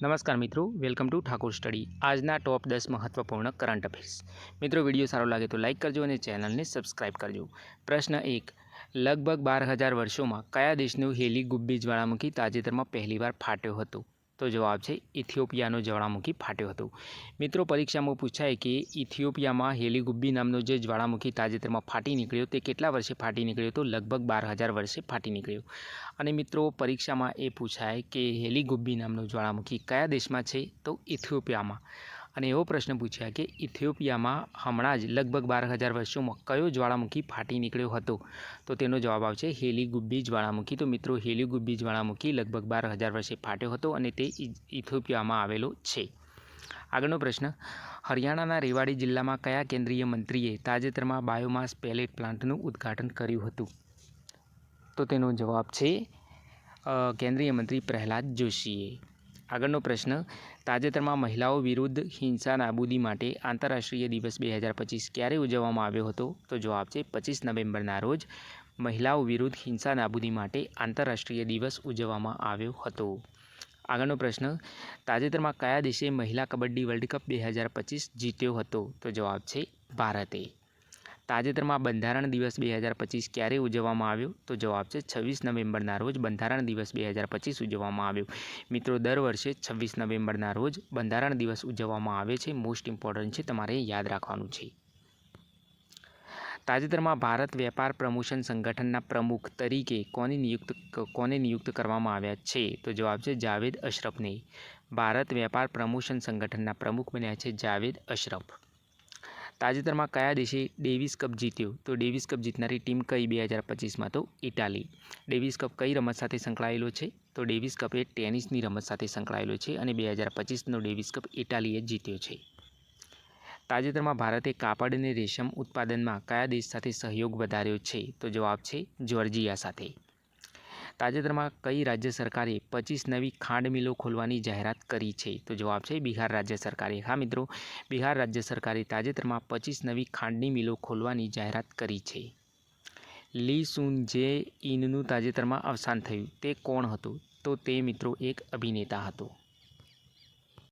નમસ્કાર મિત્રો, welcome to Thakor study. આજના ટોપ 10 મહત્વપૂર્ણ કરંટ અફેર્સ। મિત્રો, વિડીયો સારો લાગે તો લાઇક કરજો અને ચેનલને સબસ્ક્રાઇબ કરજો। પ્રશ્ન 1, લગભગ 12,000 વર્ષોમાં કયા દેશનું હેલી-ગુબ્બી જ્વાળામુખી તાજેતરમાં પહેલીવાર ફાટ્યો હતો? તો જવાબ છે ઇથિયોપિયાનો જ્વાળામુખી ફાટ્યો હતો। મિત્રો, પરીક્ષામાં પૂછાય કે ઇથિયોપિયામાં હેલી-ગુબ્બી નામનો જે જ્વાળામુખી તાજેતરમાં ફાટી નીકળ્યો તે કેટલા વર્ષે ફાટી નીકળ્યો? તો લગભગ 12,000 વર્ષે ફાટી નીકળ્યો। અને મિત્રો, પરીક્ષામાં એ પૂછાય કે હેલી-ગુબ્બી નામનો જ્વાળામુખી કયા દેશમાં છે? તો ઇથિયોપિયામાં। અને એવો પ્રશ્ન પૂછ્યા કે ઇથિયોપિયામાં હમણાં જ લગભગ 12,000 વર્ષોમાં કયો જ્વાળામુખી ફાટી નીકળ્યો હતો? તો તેનો જવાબ આવશે હેલી-ગુબ્બી જ્વાળામુખી। તો મિત્રો, હેલી-ગુબ્બી જ્વાળામુખી લગભગ 12,000 વર્ષે ફાટ્યો હતો અને તે ઇથિયોપિયામાં આવેલો છે। આગળનો પ્રશ્ન, હરિયાણાના રેવાડી જિલ્લામાં કયા કેન્દ્રીય મંત્રીએ તાજેતરમાં બાયોમાસ પેલેટ પ્લાન્ટનું ઉદ્ઘાટન કર્યું હતું? તો તેનો જવાબ છે કેન્દ્રીય મંત્રી પ્રહલાદ જોશીએ। આગળનો પ્રશ્ન, તાજેતરમાં મહિલાઓ વિરુદ્ધ હિંસા નાબૂદી માટે આંતરરાષ્ટ્રીય દિવસ 2025 ક્યારે ઉજવવામાં આવ્યો હતો? તો જવાબ છે 25 નવેમ્બરના રોજ મહિલાઓ વિરુદ્ધ હિંસા નાબૂદી માટે આંતરરાષ્ટ્રીય દિવસ ઉજવવામાં આવ્યો હતો। આગળનો પ્રશ્ન, તાજેતરમાં કયા દેશે મહિલા કબડ્ડી વર્લ્ડ કપ 2025 જીત્યો હતો? તો જવાબ છે ભારતે। તાજેતરમાં બંધારણ દિવસ 2025 ક્યારે ઉજવવામાં આવ્યો? તો જવાબ છે 26 નવેમ્બરના રોજ બંધારણ દિવસ 2025 ઉજવવામાં આવ્યો। મિત્રો, દર વર્ષે 26 નવેમ્બરના રોજ બંધારણ દિવસ ઉજવવામાં આવે છે। મોસ્ટ ઇમ્પોર્ટન્ટ છે, તમારે યાદ રાખવાનું છે। તાજેતરમાં ભારત વેપાર પ્રમોશન સંગઠનના પ્રમુખ તરીકે કોને નિયુક્ત કરવામાં આવ્યા છે? તો જવાબ છે જાવેદ અશરફને। ભારત વેપાર પ્રમોશન સંગઠનના પ્રમુખ બન્યા છે જાવેદ અશરફ। તાજેતરમાં કયા દેશે ડેવિસ કપ જીત્યો? તો ડેવિસ કપ જીતનારી ટીમ કઈ 2025માં? તો ઇટાલી। ડેવિસ કપ કઈ રમત સાથે સંકળાયેલો છે? તો ડેવિસ કપ એ ટેનિસની રમત સાથે સંકળાયેલો છે અને 2025નો ડેવિસ કપ ઇટાલીએ જીત્યો છે। તાજેતરમાં ભારતે કાપડ અને રેશમ ઉત્પાદનમાં કયા દેશ સાથે સહયોગ વધાર્યો છે? તો જવાબ છે જ્યોર્જિયા સાથે। તાજેતરમાં કઈ રાજ્ય સરકારે 25 નવી ખાંડ મિલો ખોલવાની જાહેરાત કરી છે? તો જવાબ છે બિહાર રાજ્ય સરકારે। હા મિત્રો, બિહાર રાજ્ય સરકારે તાજેતરમાં 25 નવી ખાંડની મિલો ખોલવાની જાહેરાત કરી છે। લી સુન જે ઇનનું તાજેતરમાં અવસાન થયું, તે કોણ હતું? તો તે મિત્રો એક અભિનેતા હતો।